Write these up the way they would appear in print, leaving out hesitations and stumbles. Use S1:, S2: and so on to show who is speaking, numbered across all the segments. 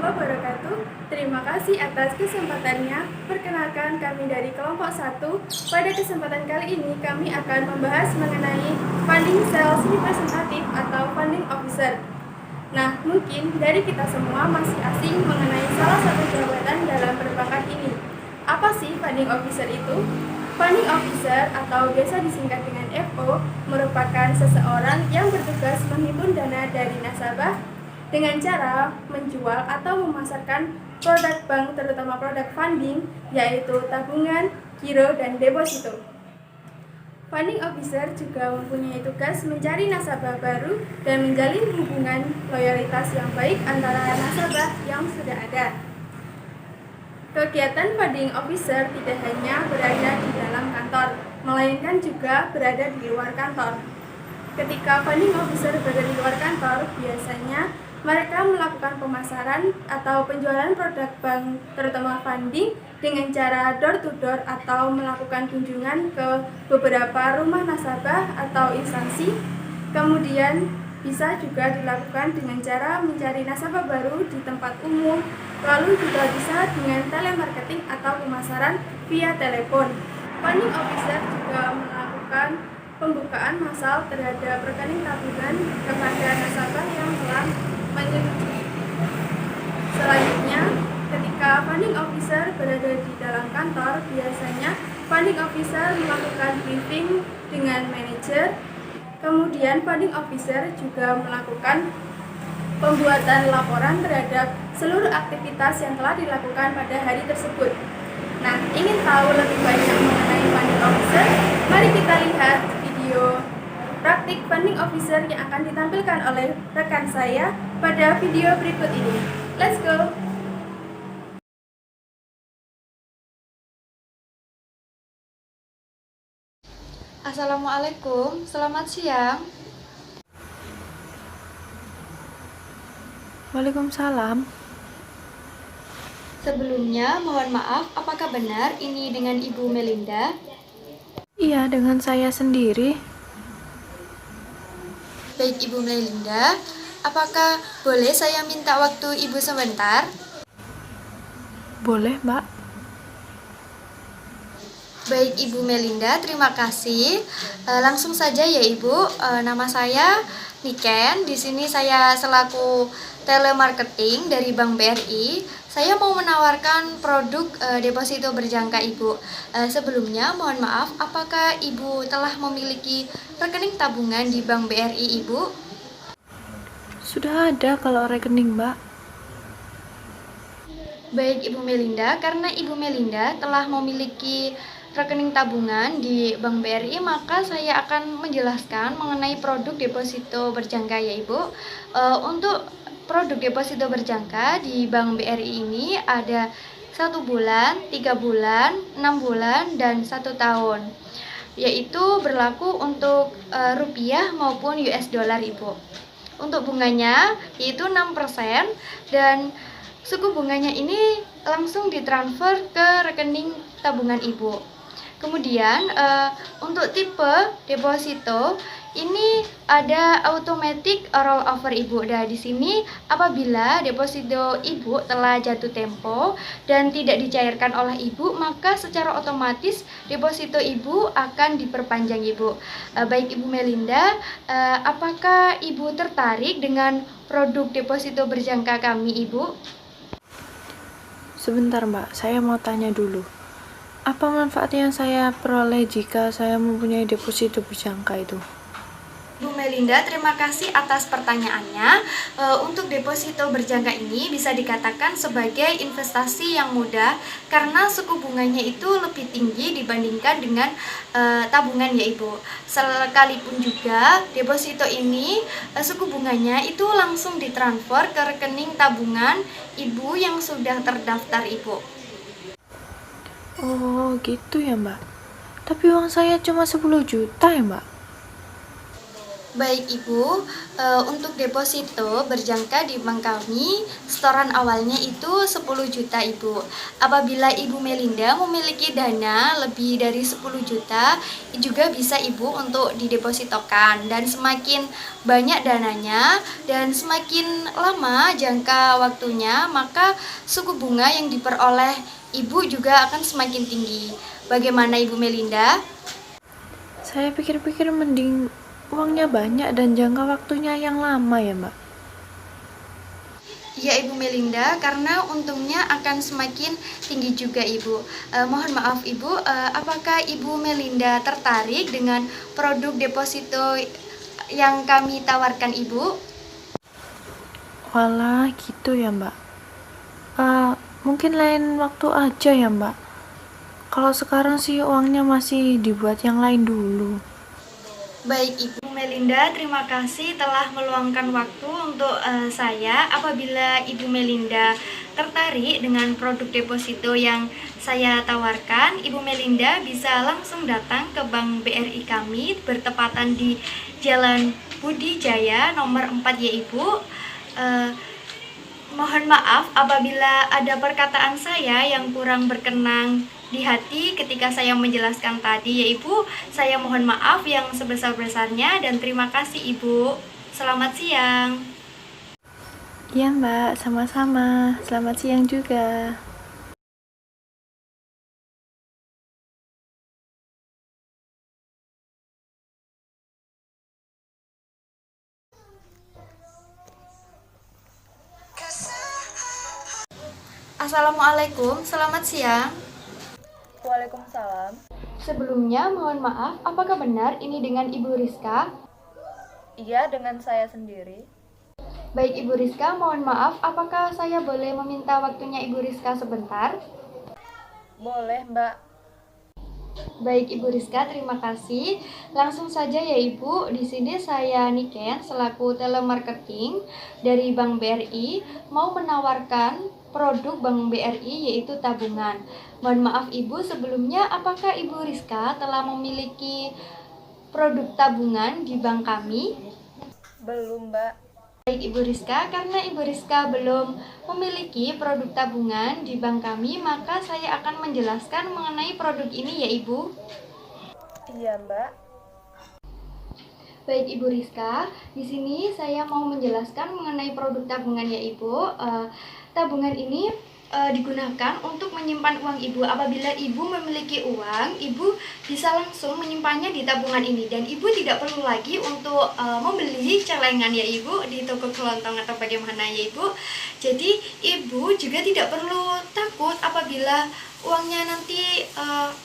S1: warahmatullahi wabarakatuh. Terima kasih atas kesempatannya. Perkenalkan, kami dari kelompok 1. Pada kesempatan kali ini kami akan membahas mengenai funding sales representative atau funding officer. Nah, mungkin dari kita semua masih asing mengenai salah satu jabatan dalam perbankan ini. Apa sih funding officer itu? Funding officer atau biasa disingkat dengan FO merupakan seseorang yang bertugas menghimpun dana dari nasabah dengan cara menjual atau memasarkan produk bank, terutama produk funding, yaitu tabungan, giro, dan deposito. Funding officer juga mempunyai tugas mencari nasabah baru dan menjalin hubungan loyalitas yang baik antara nasabah yang sudah ada. Kegiatan funding officer tidak hanya berada di dalam kantor, melainkan juga berada di luar kantor. Ketika funding officer berada di luar kantor, biasanya mereka melakukan pemasaran atau penjualan produk bank, terutama funding, dengan cara door to door atau melakukan kunjungan ke beberapa rumah nasabah atau instansi. Kemudian bisa juga dilakukan dengan cara mencari nasabah baru di tempat umum, lalu juga bisa dengan telemarketing atau pemasaran via telepon. Funding officer juga melakukan pembukaan massal terhadap rekening tabungan kepada nasabah yang telah menyetujui. Selanjutnya, ketika funding officer berada di dalam kantor, biasanya funding officer melakukan briefing dengan manajer. Kemudian funding officer juga melakukan pembuatan laporan terhadap seluruh aktivitas yang telah dilakukan pada hari tersebut. Nah, ingin tahu lebih banyak mengenai funding officer? Mari kita lihat video praktik funding officer yang akan ditampilkan oleh rekan saya pada video berikut ini. Let's go!
S2: Assalamualaikum, selamat siang.
S3: Waalaikumsalam.
S2: Sebelumnya, mohon maaf, apakah benar ini dengan Ibu Melinda?
S3: Iya, dengan saya sendiri.
S2: Baik Ibu Melinda, apakah boleh saya minta waktu Ibu sebentar?
S3: Boleh, Mbak?
S2: Baik Ibu Melinda, terima kasih. Langsung saja ya Ibu, nama saya Niken. Di sini saya selaku telemarketing dari Bank BRI. Saya mau menawarkan produk deposito berjangka Ibu. Sebelumnya mohon maaf, apakah Ibu telah memiliki rekening tabungan di Bank BRI Ibu?
S3: Sudah ada kalau rekening, Mbak.
S2: Baik Ibu Melinda, karena Ibu Melinda telah memiliki rekening tabungan di Bank BRI, maka saya akan menjelaskan mengenai produk deposito berjangka ya Ibu. Untuk produk deposito berjangka di Bank BRI ini ada 1 bulan, 3 bulan, 6 bulan, dan 1 tahun, yaitu berlaku untuk rupiah maupun US dollar Ibu. Untuk bunganya yaitu 6% dan suku bunganya ini langsung ditransfer ke rekening tabungan Ibu. Kemudian untuk tipe deposito ini ada automatic rollover Ibu. Nah, di sini apabila deposito Ibu telah jatuh tempo dan tidak dicairkan oleh Ibu, maka secara otomatis deposito Ibu akan diperpanjang Ibu. Baik Ibu Melinda, apakah Ibu tertarik dengan produk deposito berjangka kami Ibu?
S3: Sebentar, Mbak. Saya mau tanya dulu. Apa manfaat yang saya peroleh jika saya mempunyai deposito berjangka itu?
S2: Bu Melinda, terima kasih atas pertanyaannya. Untuk deposito berjangka ini bisa dikatakan sebagai investasi yang mudah karena suku bunganya itu lebih tinggi dibandingkan dengan tabungan ya Ibu. Sekalipun juga deposito ini suku bunganya itu langsung ditransfer ke rekening tabungan Ibu yang sudah terdaftar Ibu.
S3: Oh, gitu ya, Mbak. Tapi uang saya cuma 10 juta ya, Mbak.
S2: Baik Ibu, untuk deposito berjangka di bank kami, setoran awalnya itu 10 juta Ibu. Apabila Ibu Melinda memiliki dana lebih dari 10 juta, juga bisa Ibu untuk didepositokan. Dan semakin banyak dananya dan semakin lama jangka waktunya, maka suku bunga yang diperoleh Ibu juga akan semakin tinggi. Bagaimana Ibu Melinda?
S3: Saya pikir-pikir mending uangnya banyak dan jangka waktunya yang lama ya, Mbak.
S2: Ya Ibu Melinda, karena untungnya akan semakin tinggi juga Ibu. Mohon maaf Ibu, apakah Ibu Melinda tertarik dengan produk deposito yang kami tawarkan Ibu?
S3: Walah, gitu ya, Mbak. Mungkin lain waktu aja ya, Mbak. Kalau sekarang sih uangnya masih dibuat yang lain dulu.
S2: Baik Ibu Melinda, terima kasih telah meluangkan waktu untuk saya. Apabila Ibu Melinda tertarik dengan produk deposito yang saya tawarkan, Ibu Melinda bisa langsung datang ke Bank BRI kami bertepatan di Jalan Budi Jaya nomor 4 ya Ibu. Mohon maaf apabila ada perkataan saya yang kurang berkenan di hati ketika saya menjelaskan tadi ya Ibu. Saya mohon maaf yang sebesar-besarnya dan terima kasih Ibu. Selamat siang.
S3: Iya, Mbak, sama-sama. Selamat siang juga.
S2: Assalamualaikum, selamat siang.
S4: Waalaikumsalam.
S2: Sebelumnya mohon maaf, apakah benar ini dengan Ibu Rizka?
S4: Iya, dengan saya sendiri.
S2: Baik Ibu Rizka, mohon maaf, apakah saya boleh meminta waktunya Ibu Rizka sebentar?
S4: Boleh, Mbak.
S2: Baik Ibu Rizka, terima kasih. Langsung saja ya Ibu, di sini saya Niken selaku telemarketing dari Bank BRI mau menawarkan produk Bank BRI yaitu tabungan. Mohon maaf Ibu, sebelumnya apakah Ibu Rizka telah memiliki produk tabungan di bank kami?
S4: Belum, Mbak.
S2: Baik Ibu Rizka, karena Ibu Rizka belum memiliki produk tabungan di bank kami, maka saya akan menjelaskan mengenai produk ini ya Ibu.
S4: Iya, Mbak.
S2: Baik Ibu Rizka, di sini saya mau menjelaskan mengenai produk tabungan ya Ibu. Tabungan ini digunakan untuk menyimpan uang Ibu. Apabila Ibu memiliki uang, Ibu bisa langsung menyimpannya di tabungan ini dan Ibu tidak perlu lagi untuk membeli celengan ya Ibu di toko kelontong atau bagaimana ya Ibu. Jadi Ibu juga tidak perlu takut apabila uangnya nanti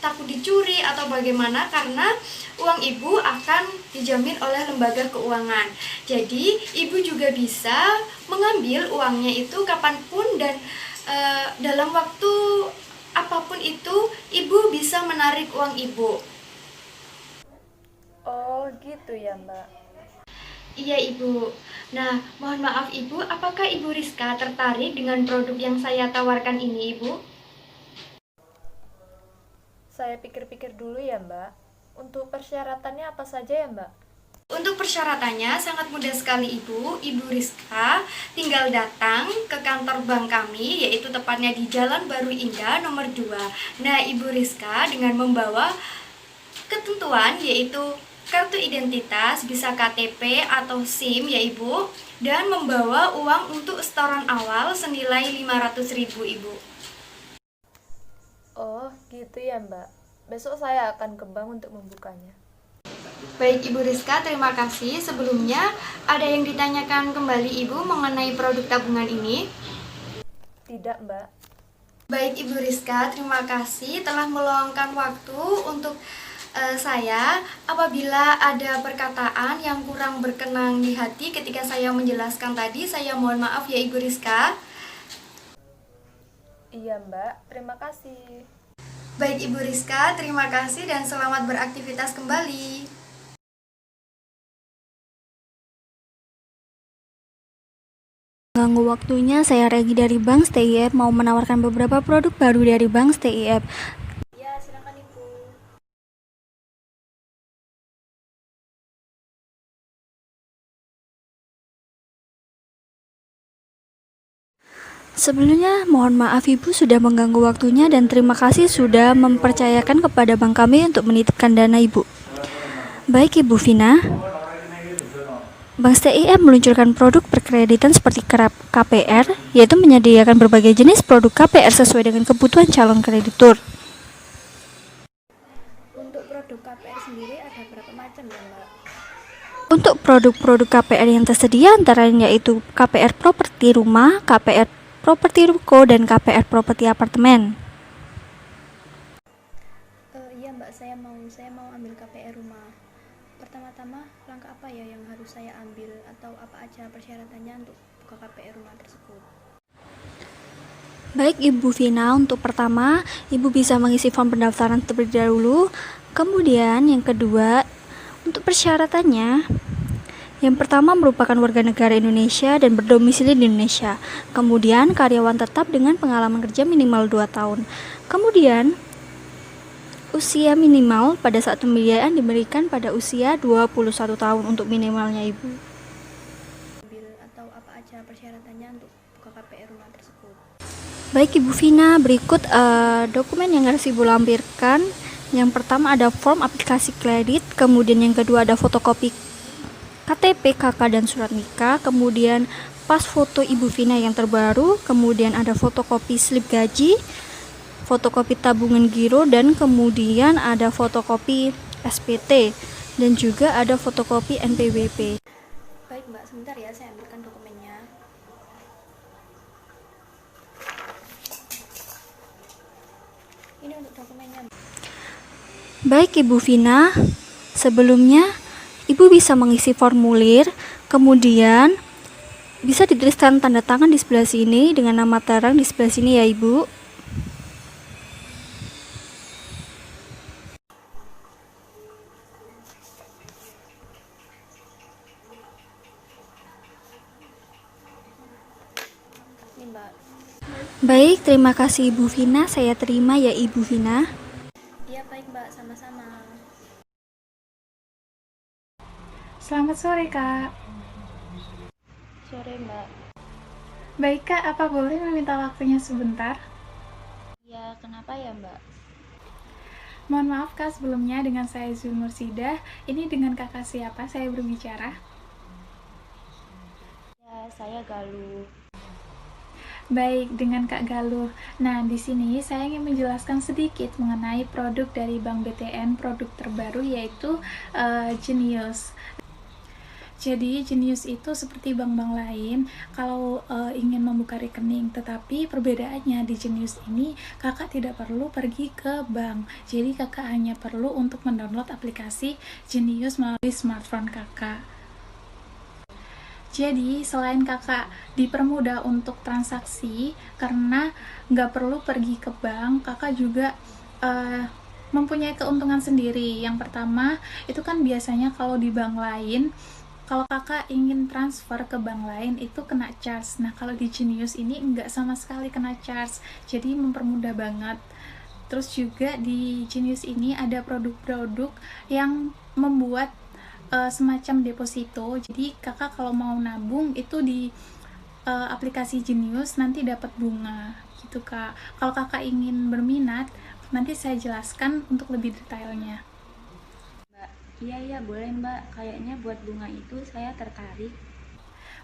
S2: takut dicuri atau bagaimana, karena uang Ibu akan dijamin oleh lembaga keuangan. Jadi Ibu juga bisa mengambil uangnya itu kapanpun dan dalam waktu apapun itu Ibu bisa menarik uang Ibu.
S4: Oh, gitu ya, Mbak.
S2: Iya Ibu. Nah, mohon maaf Ibu, apakah Ibu Rizka tertarik dengan produk yang saya tawarkan ini Ibu?
S4: Saya pikir-pikir dulu ya, Mbak. Untuk persyaratannya apa saja ya, Mbak?
S2: Untuk persyaratannya sangat mudah sekali Ibu. Ibu Rizka tinggal datang ke kantor bank kami, yaitu tepatnya di Jalan Baru Indah nomor 2. Nah, Ibu Rizka dengan membawa ketentuan yaitu kartu identitas, bisa KTP atau SIM ya Ibu, dan membawa uang untuk setoran awal senilai 500.000 Ibu.
S4: Oh, gitu ya, Mbak. Besok saya akan ke bank untuk membukanya.
S2: Baik Ibu Rizka, terima kasih. Sebelumnya, ada yang ditanyakan kembali Ibu mengenai produk tabungan ini?
S4: Tidak, Mbak.
S2: Baik Ibu Rizka, terima kasih telah meluangkan waktu untuk saya. Apabila ada perkataan yang kurang berkenan di hati ketika saya menjelaskan tadi, saya mohon maaf ya Ibu Rizka.
S4: Iya, Mbak. Terima kasih.
S2: Baik Ibu Rizka, terima kasih dan selamat beraktivitas kembali.
S5: Mengganggu waktunya, saya Regi dari Bank STIF mau menawarkan beberapa produk baru dari Bank STIF. Sebelumnya, mohon maaf Ibu sudah mengganggu waktunya dan terima kasih sudah mempercayakan kepada bank kami untuk menitipkan dana Ibu. Baik Ibu Vina, Bank STIF meluncurkan produk perkreditan seperti KPR, yaitu menyediakan berbagai jenis produk KPR sesuai dengan kebutuhan calon kreditur.
S1: Untuk produk KPR sendiri ada berapa macam ya Mbak?
S5: Untuk produk-produk KPR yang tersedia antaranya yaitu KPR properti rumah, KPR properti ruko, dan KPR properti apartemen.
S2: Iya Mbak, saya mau ambil KPR rumah. Pertama-tama langkah apa ya yang harus saya ambil atau apa aja persyaratannya untuk buka KPR rumah tersebut?
S5: Baik Ibu Vina, untuk pertama, Ibu bisa mengisi form pendaftaran terlebih dahulu. Kemudian yang kedua, untuk persyaratannya, yang pertama merupakan warga negara Indonesia dan berdomisili di Indonesia. Kemudian karyawan tetap dengan pengalaman kerja minimal 2 tahun. Kemudian usia minimal pada saat pembiayaan diberikan pada usia 21 tahun untuk minimalnya Ibu.
S2: Ambil atau apa aja persyaratannya untuk buka KPR rumah tersebut?
S5: Baik Ibu Vina, berikut dokumen yang harus Ibu lampirkan. Yang pertama ada form aplikasi kredit, kemudian yang kedua ada fotokopi KTP, KK, dan surat nikah, kemudian pas foto Ibu Vina yang terbaru, kemudian ada fotokopi slip gaji, fotokopi tabungan giro, dan kemudian ada fotokopi SPT, dan juga ada fotokopi NPWP.
S2: Baik Mbak, sebentar ya saya ambilkan dokumennya. Ini untuk dokumennya.
S5: Baik Ibu Vina, sebelumnya Ibu bisa mengisi formulir, kemudian bisa dituliskan tanda tangan di sebelah sini dengan nama terang di sebelah sini ya Ibu.
S2: Ini Mbak.
S5: Baik, terima kasih Ibu Vina, saya terima ya Ibu Vina.
S2: Iya baik Mbak, sama-sama.
S6: Selamat sore, Kak.
S2: Sore Mbak.
S6: Baik, Kak, apa boleh meminta waktunya sebentar?
S2: Ya, kenapa ya Mbak?
S6: Mohon maaf, Kak, sebelumnya dengan saya Zul Mursidah. Ini dengan kakak siapa saya berbicara?
S2: Ya, saya Galuh.
S6: Baik, dengan Kak Galuh. Nah, di sini saya ingin menjelaskan sedikit mengenai produk dari Bank BTN, produk terbaru yaitu Jenius. Jadi Jenius itu seperti bank-bank lain kalau ingin membuka rekening, tetapi perbedaannya di Jenius ini kakak tidak perlu pergi ke bank. Jadi kakak hanya perlu untuk mendownload aplikasi Jenius melalui smartphone kakak. Jadi selain kakak dipermudah untuk transaksi karena nggak perlu pergi ke bank, kakak juga mempunyai keuntungan sendiri. Yang pertama itu kan biasanya kalau di bank lain, kalau kakak ingin transfer ke bank lain itu kena charge. Nah kalau di Jenius ini nggak sama sekali kena charge, jadi mempermudah banget. Terus juga di Jenius ini ada produk-produk yang membuat semacam deposito. Jadi kakak kalau mau nabung itu di aplikasi Jenius nanti dapat bunga gitu Kak. Kalau kakak ingin berminat nanti saya jelaskan untuk lebih detailnya.
S7: Iya boleh Mbak, kayaknya buat bunga itu saya tertarik.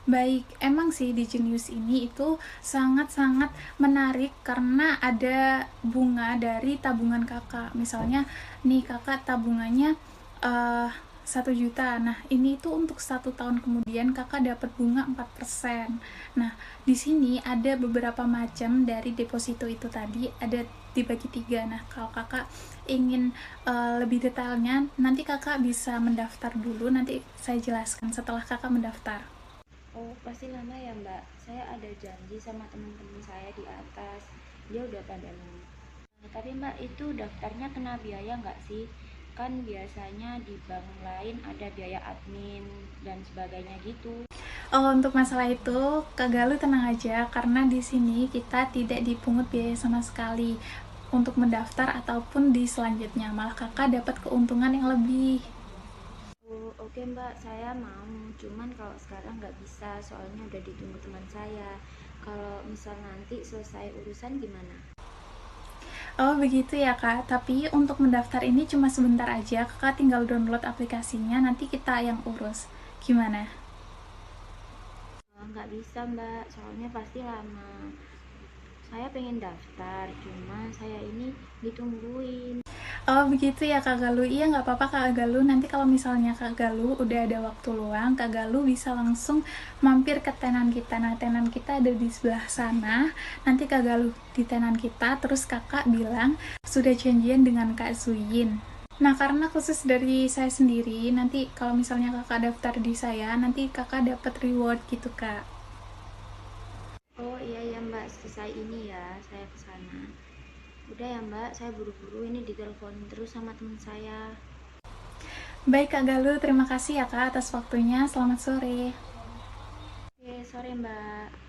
S6: Baik, emang sih di Jenius ini itu sangat-sangat menarik karena ada bunga dari tabungan kakak. Misalnya nih kakak tabungannya 1 juta. Nah, ini itu untuk 1 tahun kemudian kakak dapat bunga 4%. Nah, di sini ada beberapa macam dari deposito itu tadi, ada dibagi 3. Nah, kalau kakak ingin lebih detailnya, nanti kakak bisa mendaftar dulu, nanti saya jelaskan setelah kakak mendaftar.
S7: Oh, pasti lama ya Mbak. Saya ada janji sama teman-teman saya di atas. Dia udah pada lama. Nah, tapi Mbak, itu daftarnya kena biaya nggak sih? Kan biasanya di bank lain ada biaya admin dan sebagainya gitu.
S6: Oh, untuk masalah itu, Kak Galuh tenang aja, karena di sini kita tidak dipungut biaya sama sekali untuk mendaftar ataupun di selanjutnya. Malah kakak dapat keuntungan yang lebih.
S7: Oh, oke Mbak, saya mau. Cuman kalau sekarang nggak bisa, soalnya udah ditunggu teman saya. Kalau misal nanti selesai urusan gimana?
S6: Oh begitu ya kak, tapi untuk mendaftar ini cuma sebentar aja, kakak tinggal download aplikasinya, nanti kita yang urus. Gimana?
S7: Nggak bisa mbak, soalnya pasti lama. Saya pengen daftar, cuma saya ini ditungguin.
S6: Oh begitu ya Kak Galuh. Iya nggak apa-apa Kak Galuh. Nanti kalau misalnya Kak Galuh udah ada waktu luang, Kak Galuh bisa langsung mampir ke tenan kita. Nah tenan kita ada di sebelah sana. Nanti Kak Galuh di tenan kita, terus kakak bilang sudah janjian dengan Kak Zuyin. Nah karena khusus dari saya sendiri, nanti kalau misalnya kakak daftar di saya, nanti kakak dapat reward gitu Kak.
S7: Oh iya ya mbak, selesai ini ya saya ke sana. Udah ya mbak, saya buru-buru ini ditelepon terus sama teman saya.
S6: Baik Kak Galuh, terima kasih ya Kak atas waktunya. Selamat sore.
S7: Oke, sore mbak.